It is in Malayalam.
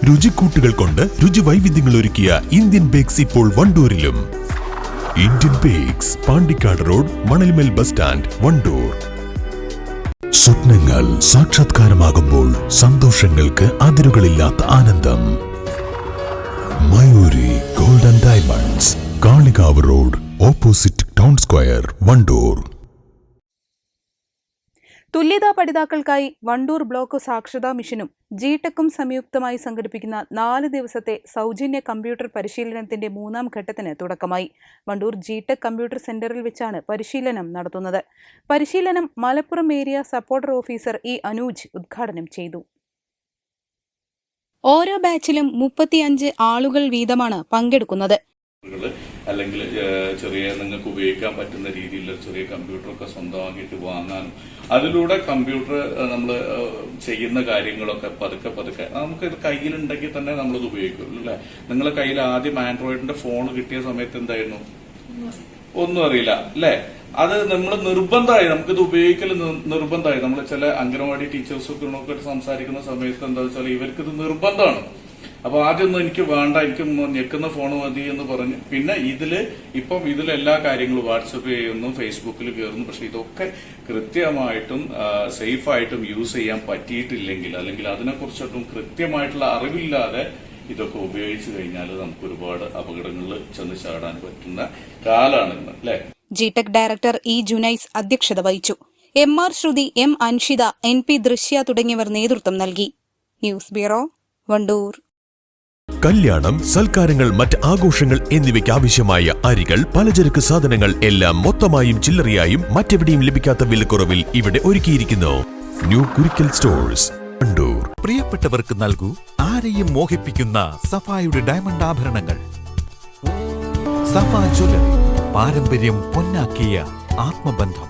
രുചിക്കൂട്ടുകൾ കൊണ്ട് രുചി വൈവിധ്യങ്ങൾ ഒരുക്കിയ ഇന്ത്യൻ ബേക്സ് ഇപ്പോൾ വണ്ടൂരിലും. Indian bakes, Pandikkad road, Manalmel bus stand, Wandoor. സ്വപ്നങ്ങൾ സാക്ഷാത്കാരമാകുമ്പോൾ സന്തോഷങ്ങൾക്ക് അതിരുകളില്ലാത്ത ആനന്ദം. Mayuri golden diamonds, Kalikavu road, opposite town square, Wandoor. തുല്യതാ പഠിതാക്കൾക്കായി വണ്ടൂർ ബ്ലോക്ക് സാക്ഷരതാ മിഷനും ജിടെക്കും സംയുക്തമായി സംഘടിപ്പിക്കുന്ന 4 ദിവസത്തെ സൗജന്യ കമ്പ്യൂട്ടർ പരിശീലനത്തിന്റെ 3ാം ഘട്ടത്തിന് തുടക്കമായി. വണ്ടൂർ ജിടെക് കമ്പ്യൂട്ടർ സെന്ററിൽ വെച്ചാണ് പരിശീലനം നടത്തുന്നത്. പരിശീലനം Malappuram area supporter officer E Anuj ഉദ്ഘാടനം ചെയ്തു. ഓരോ ബാച്ചിലും 35 ആളുകൾ വീതമാണ് പങ്കെടുക്കുന്നത്. അല്ലെങ്കിൽ ചെറിയ നിങ്ങൾക്ക് ഉപയോഗിക്കാൻ പറ്റുന്ന രീതിയിലുള്ള ചെറിയ കമ്പ്യൂട്ടറൊക്കെ സ്വന്തമാക്കിയിട്ട് വാങ്ങാനും അതിലൂടെ കമ്പ്യൂട്ടർ നമ്മൾ ചെയ്യുന്ന കാര്യങ്ങളൊക്കെ പതുക്കെ നമുക്ക് ഇത് കയ്യിലുണ്ടെങ്കിൽ തന്നെ നമ്മളത് ഉപയോഗിക്കുള്ളൂ അല്ലെ. നിങ്ങളെ കയ്യിൽ ആദ്യം ആൻഡ്രോയിഡിന്റെ ഫോൺ കിട്ടിയ സമയത്ത് എന്തായിരുന്നു? ഒന്നും അറിയില്ല അല്ലെ. അത് നമ്മൾ നിർബന്ധമായി, നമുക്കിത് ഉപയോഗിക്കൽ നിർബന്ധമായി. നമ്മൾ ചില അംഗനവാടി ടീച്ചേഴ്സൊക്കെ സംസാരിക്കുന്ന സമയത്ത് എന്താ വെച്ചാൽ ഇവർക്കിത് നിർബന്ധമാണ്. അപ്പൊ ആദ്യമൊന്നും എനിക്ക് വേണ്ട, എനിക്ക് ഞെക്കുന്ന ഫോൺ മതി എന്ന് പറഞ്ഞ് പിന്നെ ഇതിലെല്ലാ കാര്യങ്ങളും വാട്സപ്പ് ചെയ്യുന്നു, ഫേസ്ബുക്കിൽ കയറുന്നു. പക്ഷെ ഇതൊക്കെ കൃത്യമായിട്ടും സേഫായിട്ടും യൂസ് ചെയ്യാൻ പറ്റിയിട്ടില്ലെങ്കിൽ അല്ലെങ്കിൽ അതിനെക്കുറിച്ചൊട്ടും കൃത്യമായിട്ടുള്ള അറിവില്ലാതെ ഇതൊക്കെ ഉപയോഗിച്ചു കഴിഞ്ഞാൽ നമുക്ക് ഒരുപാട് അപകടങ്ങളിൽ ചെന്ന് ചാടാൻ പറ്റുന്ന കാലാണ് ഇന്ന് അല്ലെ. ജിടെക് ഡയറക്ടർ ഇ ജുനൈസ് അധ്യക്ഷത വഹിച്ചു. MR ശ്രുതി, M അൻഷിത, NP ദൃശ്യ തുടങ്ങിയവർ നേതൃത്വം നൽകി. News bureau, Wandoor. കല്യാണം, സൽക്കാരങ്ങൾ, മറ്റ് ആഘോഷങ്ങൾ എന്നിവയ്ക്ക് ആവശ്യമായ അരികൾ, പലചരക്ക് സാധനങ്ങൾ എല്ലാം മൊത്തമായും ചില്ലറയായും മറ്റെവിടെയും ലഭിക്കാത്ത വിലക്കുറവിൽ ഇവിടെ ഒരുക്കിയിരിക്കുന്നു. New Kurikkal stores, Wandoor. പ്രിയപ്പെട്ടവർക്ക് നൽകൂ ആരെയും മോഹിപ്പിക്കുന്ന സഫായുടെ ഡയമണ്ട് ആഭരണങ്ങൾ. സഫ ജ്വല്ലറി, പാരമ്പര്യം പൊന്നാക്കിയ ആത്മബന്ധം.